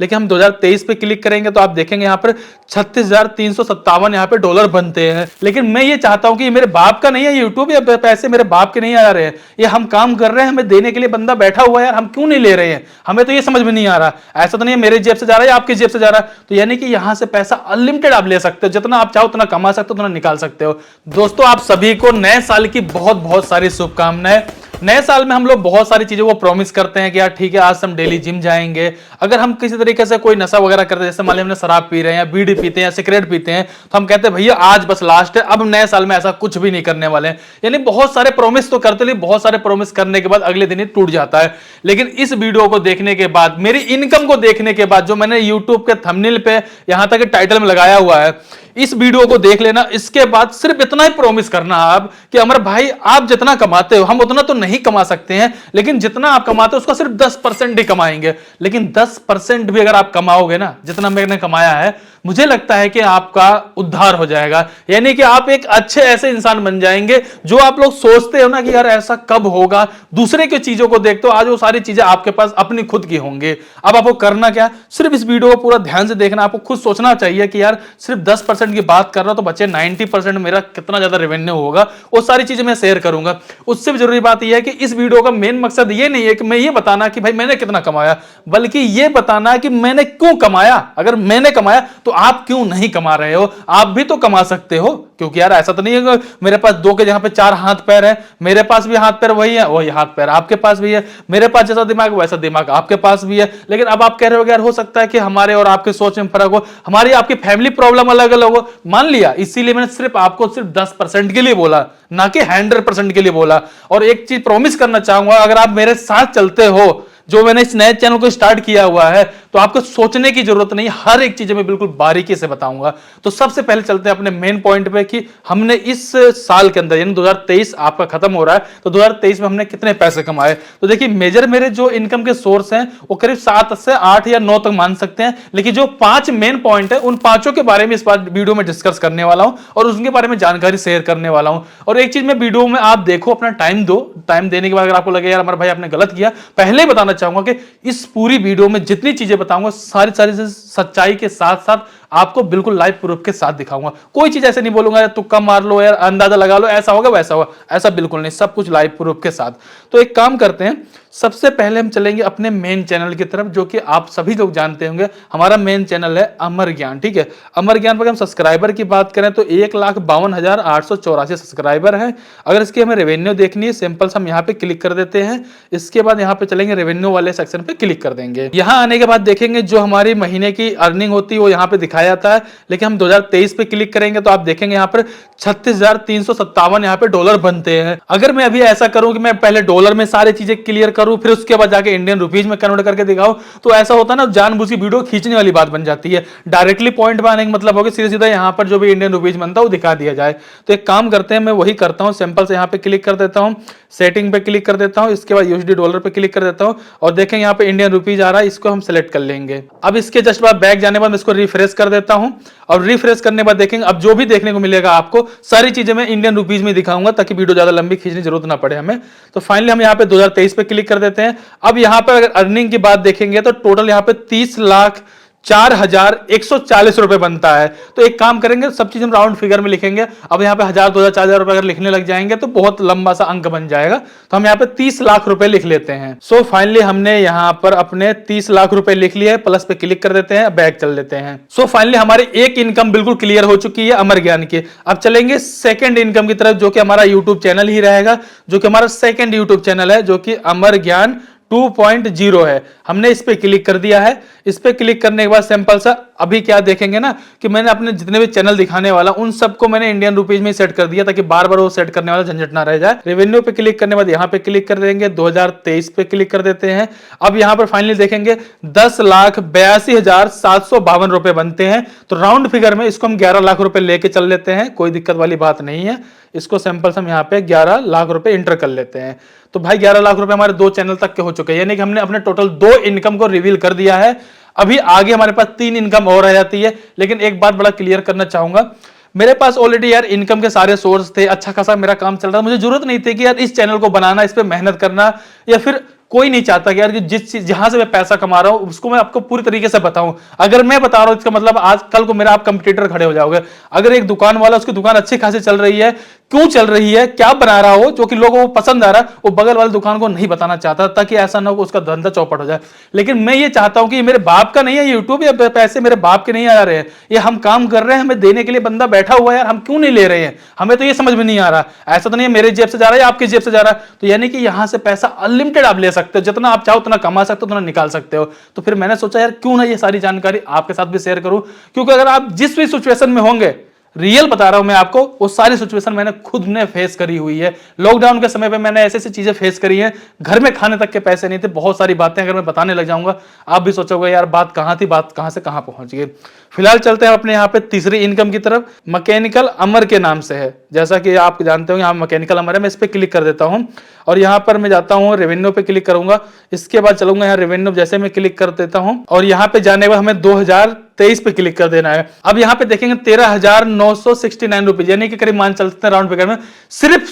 लेकिन हम 2023 पे क्लिक करेंगे तो आप देखेंगे यहाँ पर 36,357 यहाँ पे डॉलर बनते हैं। लेकिन मैं ये चाहता हूं कि मेरे बाप का नहीं है यूट्यूब, या पैसे मेरे बाप के नहीं आ रहे हैं, ये हम काम कर रहे हैं, हमें देने के लिए बंदा बैठा हुआ है यार, हम क्यों नहीं ले रहे हैं, हमें तो ये समझ में नहीं आ रहा। ऐसा तो नहीं है मेरे जेब से जा रहा है या आपकी जेब से जा रहा है। तो यानी कि यहां से पैसा अनलिमिटेड आप ले सकते हो, जितना आप चाहो उतना कमा सकते हो, उतना निकाल सकते हो। दोस्तों आप सभी को नए साल की बहुत बहुत सारी शुभकामनाएं। नए साल में हम लोग बहुत सारी चीजों को प्रॉमिस करते हैं कि यार ठीक है आज हम डेली जिम जाएंगे। अगर हम किसी तरीके से कोई नशा वगैरह करते हैं, जैसे मान लीजिए हमने शराब पी रहे हैं या बीड़ी पीते हैं या सिगरेट पीते हैं, तो हम कहते हैं भैया आज बस लास्ट है, अब नए साल में ऐसा कुछ भी नहीं करने वाले हैं। यानी बहुत सारे प्रॉमिस तो करते, लेकिन बहुत सारे प्रॉमिस करने के बाद अगले दिन ही टूट जाता है। लेकिन इस वीडियो को देखने के बाद, मेरी इनकम को देखने के बाद, जो मैंने यूट्यूब के थंबनेल पे यहां तक टाइटल में लगाया हुआ है, इस वीडियो को देख लेना। इसके बाद सिर्फ इतना ही प्रॉमिस करना आप कि अमर भाई आप जितना कमाते हो, हम उतना तो नहीं कमा सकते हैं, लेकिन जितना आप कमाते हो उसका सिर्फ 10% ही कमाएंगे। लेकिन 10% भी अगर आप कमाओगे ना, जितना मैंने कमाया है, मुझे लगता है कि आपका उद्धार हो जाएगा। यानी कि आप एक अच्छे ऐसे इंसान बन जाएंगे जो आप लोग सोचते हो ना कि यार ऐसा कब होगा, दूसरे की चीजों को देखते हो, आज वो सारी चीजें आपके पास अपनी खुद की होंगे। अब आपको करना क्या, सिर्फ इस वीडियो को पूरा ध्यान से देखना। आपको खुद सोचना चाहिए कि यार सिर्फ 10% की बात कर रहा हूं तो बच्चे 90% मेरा कितना ज्यादा रेवेन्यू होगा, वो सारी चीजें मैं शेयर करूंगा। उससे भी जरूरी बात यह है कि इस वीडियो का मेन मकसद ये नहीं है कि मैं ये बताना कि भाई मैंने कितना कमाया, बल्कि ये बताना कि मैंने क्यों कमाया। अगर मैंने कमाया तो आप क्यों नहीं कमा रहे हो, आप भी तो कमा सकते हो। क्योंकि यार ऐसा तो नहीं है मेरे पास 2 के जहां पे 4 हाथ पैर है, मेरे पास भी हाथ पैर वही है, वही हाथ पैर आपके पास भी है, मेरे पास जैसा दिमाग वैसा दिमाग आपके पास भी है। लेकिन अब आप कह रहे हो यार हो सकता है कि हमारे और आपके सोच में फर्क हो, हमारी आपकी फैमिली प्रॉब्लम अलग अलग हो, मान लिया। इसीलिए मैंने सिर्फ आपको सिर्फ 10% के लिए बोला, ना कि 100% के लिए बोला। और एक चीज प्रॉमिस करना चाहूंगा, अगर आप मेरे साथ चलते हो, जो मैंने इस नए चैनल को स्टार्ट किया हुआ है, तो आपको सोचने की जरूरत नहीं, हर एक चीज मैं बिल्कुल बारीकी से बताऊंगा। तो सबसे पहले चलते हैं अपने मेन पॉइंट पे कि हमने इस साल के अंदर, यानी 2023 आपका खत्म हो रहा है, तो 2023 में हमने कितने पैसे कमाए। तो देखिए मेजर मेरे जो इनकम के सोर्स हैं वो करीब 7 से 8 या 9 तक मान सकते हैं। लेकिन जो 5 मेन पॉइंट है, उन पांचों के बारे में इस बार वीडियो में डिस्कस करने वाला हूं और उनके बारे में जानकारी शेयर करने वाला हूं। और एक चीज में वीडियो में आप देखो, अपना टाइम दो, टाइम देने के बाद अगर आपको लगे यार अमर भाई आपने गलत किया, पहले बताना चाहूंगा कि इस पूरी वीडियो में जितनी चीजें बताऊंगा सारी सच्चाई के साथ साथ आपको बिल्कुल लाइव प्रूफ के साथ दिखाऊंगा। कोई चीज ऐसे नहीं बोलूंगा यार तुक्का मार लो, यार अंदाजा लगा लो, ऐसा होगा वैसा होगा, ऐसा बिल्कुल नहीं, सब कुछ लाइव प्रूफ के साथ। तो एक काम करते हैं, सबसे पहले हम चलेंगे अपने मेन चैनल की तरफ, जो कि आप सभी लोग जानते होंगे। हमारा मेन चैनल है अमर ज्ञान, ठीक है। अमर ज्ञान पर हम सब्सक्राइबर की बात करें तो 1,52,884 सब्सक्राइबर है। अगर इसकी हमें रेवेन्यू देखनी है, सिंपल हम यहाँ पे क्लिक कर देते हैं। इसके बाद यहाँ पे चलेंगे रेवेन्यू वाले सेक्शन पे क्लिक कर देंगे। यहाँ आने के बाद देखेंगे जो हमारी महीने की अर्निंग होती है वो यहाँ पे दिखाया जाता है। लेकिन हम 2023 पे क्लिक करेंगे तो आप देखेंगे यहाँ पर 36,357 यहाँ पे डॉलर बनते हैं। अगर मैं अभी ऐसा करूं कि मैं पहले डॉलर में सारी चीजें क्लियर करूं, फिर उसके बाद जाके इंडियन रुपीज में कन्वर्ट करके दिखाऊं, तो ऐसा होता है ना, जानबूझ की वीडियो खींचने वाली बात बन जाती है। डायरेक्टली पॉइंट पे आने का मतलब होगा सीधा सीधा यहाँ पर जो भी इंडियन रुपीज बनता है वो दिखा दिया जाए। तो एक काम करते हैं, मैं वही करता हूं, सिंपल से यहाँ पे क्लिक कर देता हूं, सेटिंग पे क्लिक कर देता हूं, इसके बाद यूएसडी डॉलर पे क्लिक कर देता हूं और देखें यहाँ पे इंडियन रुपीज आ रहा है, इसको हम सेलेक्ट कर लेंगे। अब इसके जस्ट बाद बैक जाने के बाद मैं इसको रिफ्रेश कर देता हूं और रिफ्रेश करने के बाद देखेंगे अब जो भी देखने को मिलेगा आपको सारी चीजें मैं इंडियन रुपीज में दिखाऊंगा, ताकि वीडियो ज्यादा लंबी खींचने की जरूरत ना पड़े हमें। तो फाइनली हम यहाँ पे 2023 पे क्लिक कर देते हैं। अब यहाँ पर अगर अर्निंग की बात देखेंगे तो टोटल यहाँ पे 30,04,140 रुपए बनता है। तो एक काम करेंगे, सब चीज हम राउंड फिगर में लिखेंगे। अब यहाँ पे 1,000, 2,000, 4,000 रुपए अगर लिखने लग जाएंगे तो बहुत लंबा सा अंक बन जाएगा। तो हम यहाँ पे 30 लाख रुपए लिख लेते हैं। सो फाइनली हमने यहाँ पर अपने 30 लाख रुपए लिख लिए, प्लस पे क्लिक कर देते हैं, बैक चल देते हैं। सो फाइनली हमारी एक इनकम बिल्कुल क्लियर हो चुकी है अमर ज्ञान की। अब चलेंगे सेकंड इनकम की तरफ, जो कि हमारा यूट्यूब चैनल ही रहेगा, जो कि हमारा सेकंड यूट्यूब चैनल है, जो कि अमर ज्ञान 2.0 है। हमने इस पे क्लिक कर दिया है। इस पे क्लिक करने के बाद सिंपल सा अभी क्या देखेंगे ना कि मैंने अपने जितने भी चैनल दिखाने वाला उन सबको मैंने इंडियन रुपीज में सेट कर दिया, ताकि बार बार वो सेट करने वाला झंझट ना रह जाए। रेवेन्यू पे क्लिक करने के बाद यहाँ पे क्लिक कर देंगे, 2023 पे क्लिक कर देते हैं। अब यहाँ पर फाइनली देखेंगे 10,82,752 रुपए बनते हैं। तो राउंड फिगर में इसको हम 11 लाख रुपए लेके चल लेते हैं, कोई दिक्कत वाली बात नहीं है। इसको सिंपल हम यहाँ पे 11 लाख रुपए इंटर कर लेते हैं। तो भाई 11 लाख रुपए हमारे 2 चैनल तक के हो चुके हैं, यानी कि हमने अपने टोटल 2 इनकम को रिवील कर दिया है। अभी आगे हमारे पास 3 इनकम और रह जाती है। लेकिन एक बात बड़ा क्लियर करना चाहूंगा, मेरे पास ऑलरेडी यार इनकम के सारे सोर्स थे, अच्छा खासा मेरा काम चल रहा था, मुझे जरूरत नहीं थी कि यार इस चैनल को बनाना, इस पे मेहनत करना या फिर कोई नहीं चाहता कि यार कि जिस चीज जहां से मैं पैसा कमा रहा हूं उसको मैं आपको पूरी तरीके से बताऊं। अगर मैं बता रहा हूं इसका मतलब आज कल को मेरा आप कंपटीटर खड़े हो जाओगे। अगर एक दुकान वाला उसकी दुकान अच्छी खासी चल रही है, क्यों चल रही है, क्या बना रहा हो जो कि लोगों को पसंद आ रहा है, वो बगल वाली दुकान को नहीं बताना चाहता ताकि ऐसा ना हो उसका धंधा चौपट हो जाए। लेकिन मैं ये चाहता हूं कि मेरे बाप का नहीं है यूट्यूब, या पैसे मेरे बाप के नहीं आ रहे हैं, ये हम काम कर रहे हैं, हमें देने के लिए बंदा बैठा हुआ है यार, हम क्यों नहीं ले रहे हैं। हमें तो ये समझ में नहीं आ रहा, ऐसा तो नहीं है मेरे जेब से जा रहा है या आपकी जेब से जा रहा है। तो यानी कि यहां से पैसा अनलिमिटेड आप ले सकते हो, जितना आप चाहो उतना कमा सकते हो, उतना निकाल सकते हो। तो फिर मैंने सोचा यार क्यों ना ये सारी जानकारी आपके साथ भी शेयर करूं, क्योंकि अगर आप जिस भी सिचुएशन में होंगे, रियल बता रहा हूं मैं आपको, वो सारी सिचुएशन मैंने खुद ने फेस करी हुई है। लॉकडाउन के समय पे मैंने ऐसी ऐसी चीजें फेस करी हैं, घर में खाने तक के पैसे नहीं थे, बहुत सारी बातें अगर मैं बताने लग जाऊंगा आप भी सोचोगे यार बात कहां थी, बात कहां से कहां पहुंच गई। फिलहाल चलते हैं अपने यहाँ पे तीसरी इनकम की तरफ, मैकेनिकल अमर के नाम से है। जैसा कि आप जानते हो यहाँ मैकेनिकल अमर है, मैं इस पर क्लिक कर देता हूँ और यहाँ पर मैं जाता हूँ रेवेन्यू पे क्लिक करूंगा। इसके बाद चलूंगा यहाँ रेवेन्यू, जैसे मैं क्लिक कर देता हूँ और यहाँ पे जाने के बाद हमें 2023 पे क्लिक कर देना है। अब यहाँ पे देखेंगे 13,969 रुपए, यानी कि करीब मान चलते हैं राउंड फिगर में सिर्फ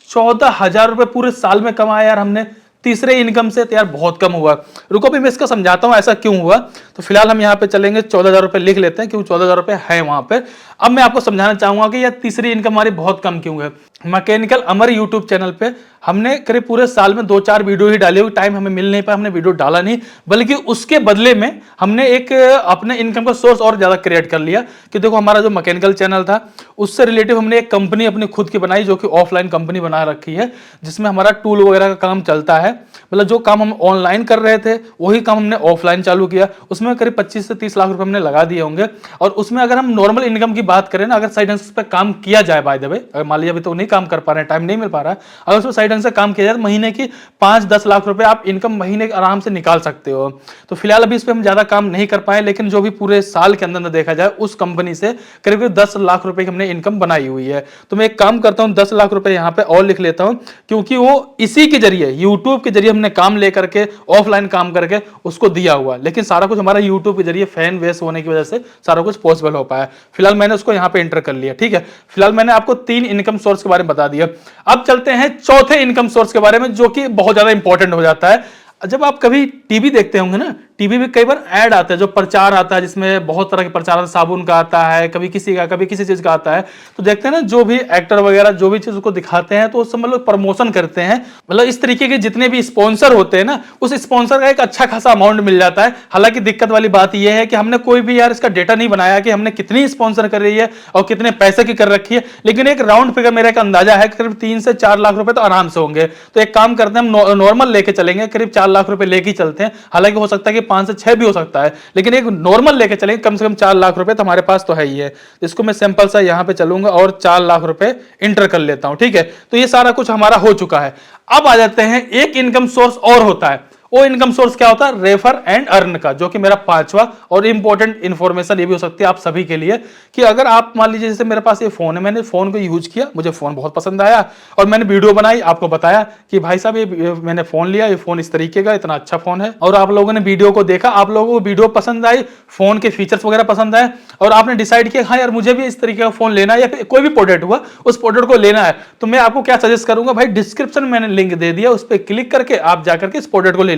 14,000 रुपए पूरे साल में कमाया यार हमने तीसरे इनकम से। तो यार बहुत कम हुआ। रुको भी मैं इसका समझाता हूं ऐसा क्यों हुआ। तो फिलहाल हम यहाँ पे चलेंगे 14,000 रुपए लिख लेते हैं, क्योंकि 14,000 रुपए है वहां पे। अब मैं आपको समझाना चाहूंगा कि यह तीसरी इनकम हमारी बहुत कम क्यों है। मैकेनिकल अमर यूट्यूब चैनल पे हमने करीब पूरे साल में 2-4 वीडियो ही डाली हुई, टाइम हमें मिल नहीं पाया, हमने वीडियो डाला नहीं, बल्कि उसके बदले में हमने एक अपने इनकम का सोर्स और ज्यादा क्रिएट कर लिया। कि देखो हमारा जो मैकेनिकल चैनल था उससे रिलेटिव हमने एक कंपनी अपनी खुद की बनाई, जो कि ऑफलाइन कंपनी बना रखी है, जिसमें हमारा टूल वगैरह का काम चलता है। मतलब जो काम हम ऑनलाइन कर रहे थे वही काम हमने ऑफलाइन चालू किया। उसमें करीब 25 से 30 लाख रुपए हमने लगा दिए होंगे। और उसमें अगर हम नॉर्मल इनकम की बात करें ना, अगर साइड हसल पे काम किया जाए, बाय द वे अगर मान लीजिए अभी तो नहीं काम कर पा रहे हैं, टाइम नहीं मिल पा रहा है, अगर उसमें साइड हसल से काम किया जाए तो महीने की 5-10 लाख रुपए आप इनकम महीने आराम से निकाल सकते हो। तो फिलहाल अभी इस पर हम ज्यादा काम नहीं कर पाए, लेकिन जो भी पूरे साल के अंदर देखा जाए उस कंपनी से करीब 10 लाख रुपए की हमने इनकम बनाई हुई है। तो मैं एक काम करता हूं 10 लाख रुपए यहां पे और लिख लेता हूं, क्योंकि वो इसी के जरिए यूट्यूब के जरिए हमने काम लेकर के ऑफलाइन काम करके उसको दिया हुआ, लेकिन सारा कुछ हमारा यूट्यूब के जरिए फैन बेस होने की वजह से सारा कुछ पॉसिबल हो पाया। फिलहाल मैंने उसको यहां पे एंटर कर लिया। ठीक है, फिलहाल मैंने आपको 3 इनकम सोर्स के बारे में बता दिया। अब चलते हैं चौथे इनकम सोर्स के बारे में, जो कि बहुत ज्यादा इंपॉर्टेंट हो जाता है। जब आप कभी टीवी देखते होंगे ना, टीवी में कई बार ऐड आता है, जो प्रचार आता है, जिसमें बहुत तरह के प्रचार, साबुन का आता है, कभी किसी का, कभी किसी चीज का आता है। तो देखते हैं ना, जो भी एक्टर वगैरह जो भी चीज उसको दिखाते हैं तो उस समय लोग प्रमोशन करते हैं। मतलब इस तरीके के जितने भी स्पॉन्सर होते हैं ना, उस स्पॉन्सर का एक अच्छा खासा अमाउंट मिल जाता है। हालांकि दिक्कत वाली बात यह है कि हमने कोई भी यार इसका डेटा नहीं बनाया कि हमने कितनी स्पॉन्सर कर रही है और कितने पैसे की कर रखी है, लेकिन एक राउंड फिगर मेरा एक अंदाजा है करीब 3 से 4 लाख रुपए तो आराम से होंगे। तो एक काम करते हैं, हम नॉर्मल लेके चलेंगे, करीब 4 लाख रुपए लेके चलते हैं। हालांकि हो सकता है कि 5 से 6 भी हो सकता है, लेकिन एक नॉर्मल लेके चलेंगे, कम से कम 4 लाख रुपए तो हमारे पास तो है ही है। इसको मैं सिंपल सा यहां पे चलूंगा और 4 लाख रुपए इंटर कर लेता हूं। ठीक है, तो ये सारा कुछ हमारा हो चुका है। अब आ जाते हैं, एक इनकम सोर्स और होता है। वो इनकम सोर्स क्या होता है? रेफर एंड अर्न का, जो कि मेरा 5वां और इंपॉर्टेंट इंफॉर्मेशन ये भी हो सकती है आप सभी के लिए, कि अगर आप मान लीजिए जैसे मेरे पास ये फोन है, मैंने फोन को यूज किया, मुझे फोन बहुत पसंद आया और मैंने वीडियो बनाई, आपको बताया कि भाई साहब ये मैंने फोन लिया, ये फोन इस तरीके का, इतना अच्छा फोन है, और आप लोगों ने वीडियो को देखा, आप लोगों को वीडियो पसंद आई, फोन के फीचर्स वगैरह पसंद आए, और आपने डिसाइड किया हाँ यार मुझे भी इस तरीके का फोन लेना है, या फिर कोई भी प्रोडक्ट हुआ उस प्रोडक्ट को लेना है, तो मैं आपको क्या सजेस्ट करूंगा भाई, डिस्क्रिप्शन में मैंने लिंक दे दिया, उस पर क्लिक करके आप जाकर के इस प्रोडक्ट को ले लीजिए।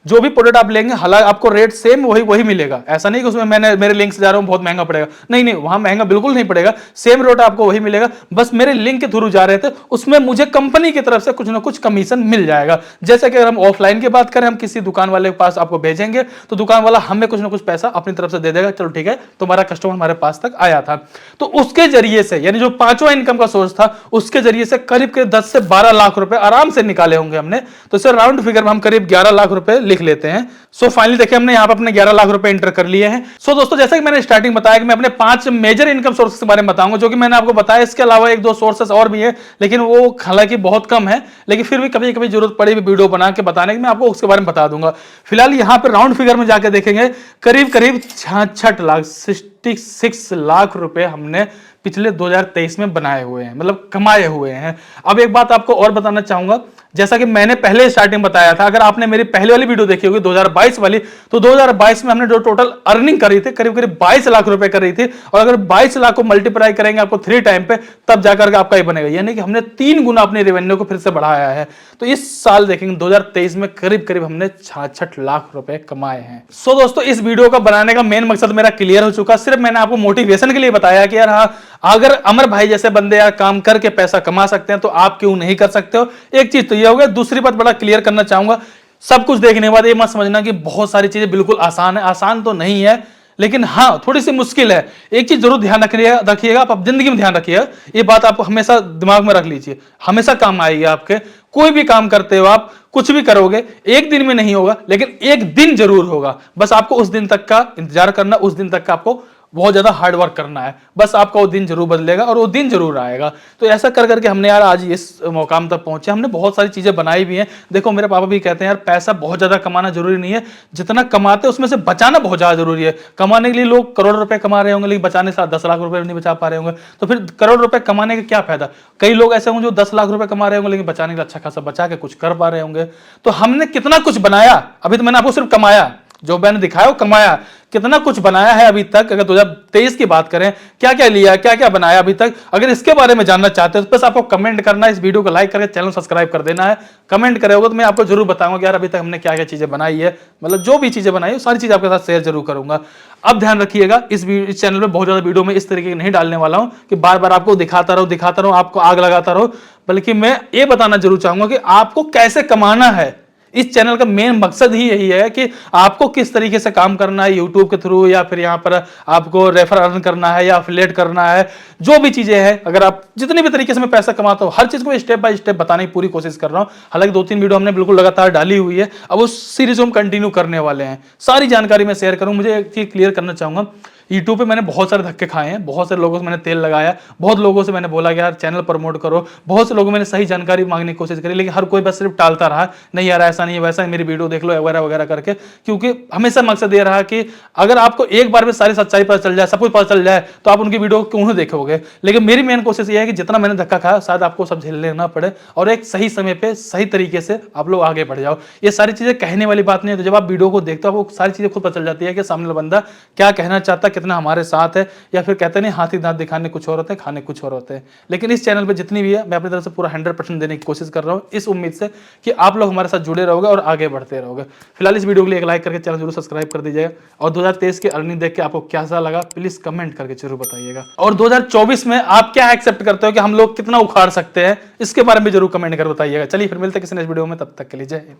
जो भी प्रोडक्ट आप लेंगे हालांकि आपको रेट सेम वही मिलेगा। ऐसा नहीं कि उसमें मैंने मेरे लिंक से जा रहा हूं बहुत महंगा पड़ेगा, नहीं, वहां महंगा बिल्कुल नहीं पड़ेगा, सेम रेट आपको वही मिलेगा। बस मेरे लिंक के थ्रू जा रहे थे, उसमें मुझे कंपनी की तरफ से कुछ ना कुछ कमीशन मिल जाएगा। जैसे कि अगर हम ऑफलाइन की बात करें, हम किसी दुकान वाले के पास आपको भेजेंगे तो दुकान वाला हमें कुछ ना कुछ पैसा अपनी तरफ से दे देगा, चलो ठीक है तुम्हारा कस्टमर हमारे पास तक आया था। तो उसके जरिए से, यानी जो 5वां इनकम का सोर्स था, उसके जरिए से करीब 10 से 12 लाख रुपए आराम से निकाले होंगे हमने। तो इसे राउंड फिगर में हम करीब 11 लाख रुपए लिख लेते हैं। सो फाइनली देखिए हमने यहां पर अपने 11 लाख रुपए एंटर कर लिए हैं। सो दोस्तों, जैसा कि मैंने स्टार्टिंग बताया कि मैं अपने 5 मेजर इनकम सोर्सेस के बारे में बताऊंगा, जो कि मैंने आपको बताया। इसके अलावा 1-2 सोर्सेस और भी है, लेकिन वो हालांकि बहुत कम है, लेकिन फिर भी कभी कभी जरूरत पड़ी वीडियो बना के बताने की, मैं आपको उसके बारे में बता दूंगा। फिलहाल यहां पर राउंड फिगर में जाकर देखेंगे करीब 66 लाख 66 लाख रुपए हमने पिछले 2023 में बनाए हुए हैं, मतलब कमाए हुए हैं। अब एक बात आपको और बताना चाहूंगा, जैसा कि मैंने पहले स्टार्टिंग बताया था, अगर आपने मेरी पहले वाली वीडियो देखी होगी 2022 वाली, तो 2022 में हमने जो टोटल अर्निंग करी थी करीब 22 लाख रुपए कर रही थी, और अगर 22 लाख को मल्टीप्लाई करेंगे आपको 3 टाइम पे, तब जाकर के आपका ये बनेगा, यानी कि हमने 3 गुना अपनी रेवेन्यू को फिर से बढ़ाया है। तो इस साल देखेंगे 2023 में करीब करीब हमने 66 लाख रुपए कमाए हैं। सो दोस्तों, इस वीडियो का बनाने का मेन मकसद मेरा क्लियर हो चुका। सिर्फ मैंने आपको मोटिवेशन के लिए बताया कि यार हाँ, अगर अमर भाई जैसे बंदे यार काम करके पैसा कमा सकते हैं तो आप क्यों नहीं कर सकते हो। एक चीज तो ये हो गया। दूसरी बात बड़ा क्लियर करना चाहूंगा, सब कुछ देखने के बाद ये मत समझना कि बहुत सारी चीजें बिल्कुल आसान है। आसान तो नहीं है, लेकिन हाँ थोड़ी सी मुश्किल है। एक चीज जरूर ध्यान रखिएगा, आप जिंदगी में ध्यान रखिएगा, ये बात आप हमेशा दिमाग में रख लीजिए, हमेशा काम आएगी आपके। कोई भी काम करते हो आप, कुछ भी करोगे, एक दिन में नहीं होगा, लेकिन एक दिन जरूर होगा। बस आपको उस दिन तक का इंतजार करना, उस दिन तक का आपको बहुत ज्यादा हार्ड वर्क करना है। बस आपका वो दिन जरूर बदलेगा और वो दिन जरूर आएगा। तो ऐसा कर करके हमने यार आज इस मुकाम तक पहुंचे। हमने बहुत सारी चीजें बनाई भी हैं। देखो मेरे पापा भी कहते हैं यार पैसा बहुत ज्यादा कमाना जरूरी नहीं है, जितना कमाते हैं उसमें से बचाना बहुत ज्यादा जरूरी है। कमाने के लिए लोग करोड़ रुपए कमा रहे होंगे, लेकिन बचाने से 10 लाख रुपए नहीं बचा पा रहे होंगे, तो फिर करोड़ रुपए कमाने का क्या फायदा। कई लोग ऐसे होंगे जो 10 लाख रुपए कमा रहे होंगे, लेकिन बचाने के लिए अच्छा खासा बचा के कुछ कर पा रहे होंगे। तो हमने कितना कुछ बनाया, अभी तो मैंने आपको सिर्फ कमाया, जो मैंने दिखाया वो कमाया, कितना कुछ बनाया है अभी तक। अगर 2023 की बात करें, क्या क्या लिया, क्या क्या बनाया अभी तक, अगर इसके बारे में जानना चाहते हो तो बस आपको कमेंट करना है, इस वीडियो को लाइक करके चैनल सब्सक्राइब कर देना है। कमेंट करोगे तो मैं आपको जरूर बताऊंगा कि यार अभी तक हमने क्या क्या चीजें बनाई है, मतलब जो भी चीजें बनाई है सारी चीजें आपके साथ शेयर जरूर करूंगा। अब ध्यान रखिएगा, इस चैनल में बहुत ज्यादा वीडियो में इस तरीके की नहीं डालने वाला हूं कि बार बार आपको दिखाता रहो, आपको आग लगाता रहो, बल्कि मैं ये बताना जरूर चाहूंगा कि आपको कैसे कमाना है। इस चैनल का मेन मकसद ही यही है कि आपको किस तरीके से काम करना है यूट्यूब के थ्रू, या फिर यहां पर आपको रेफर अर्न करना है या अफिलिएट करना है, जो भी चीजें हैं। अगर आप जितनी भी तरीके से मैं पैसा कमाता हूं, हर चीज को स्टेप बाय स्टेप बताने की पूरी कोशिश कर रहा हूं। हालांकि 2-3 वीडियो हमने बिल्कुल लगातार डाली हुई है, अब उस सीरीज को हम कंटिन्यू करने वाले हैं। सारी जानकारी मैं शेयर करूं। मुझे एक चीज क्लियर करना चाहूंगा, यूट्यूब पे मैंने बहुत सारे धक्के खाए हैं, बहुत सारे लोगों से मैंने तेल लगाया, बहुत लोगों से मैंने बोला कि यार चैनल प्रमोट करो, बहुत से लोगों मैंने सही जानकारी मांगने की कोशिश करी, लेकिन हर कोई बस सिर्फ टालता रहा, नहीं यार ऐसा नहीं है, वैसा मेरी वीडियो देख लो वगैरह वगैरह करके। क्योंकि हमेशा मकसद ये रहा कि अगर आपको एक बार में सारी सच्चाई पता चल जाए, सब कुछ पता चल जाए, तो आप उनकी वीडियो क्यों नहीं देखोगे। लेकिन मेरी मेन कोशिश ये है कि जितना मैंने धक्का खाया शायद आपको सब झेलने ना पड़े, और एक सही समय पे सही तरीके से आप लोग आगे बढ़ जाओ। ये सारी चीजें कहने वाली बात नहीं है, तो जब आप वीडियो को देखते हो वो सारी चीजें खुद पता चल जाती है कि सामने वाला बंदा क्या कहना चाहता है, कितना हमारे साथ है। या फिर कहते नहीं हाथी दांत दिखाने कुछ और होते हैं, खाने कुछ और होते हैं। लेकिन इस चैनल पे जितनी भी है मैं अपनी तरफ से पूरा 100% देने की कोशिश कर रहा हूं, इस उम्मीद से कि आप लोग हमारे साथ जुड़े रहोगे और आगे बढ़ते रहोगे। फिलहाल इस वीडियो के लिए एक लाइक करके चैनल जरूर सब्सक्राइब कर दीजिएगा, और 2023 की अर्निंग देख के आपको कैसा लगा प्लीज कमेंट करके जरूर बताइएगा। और 2024 में आप क्या एक्सेप्ट करते हो कि हम लोग कितना उखाड़ सकते हैं, इसके बारे में जरूर कमेंट कर बताइएगा। चलिए फिर मिलते हैं किसी नेक्स्ट वीडियो में, तब तक के लिए जय हिंद।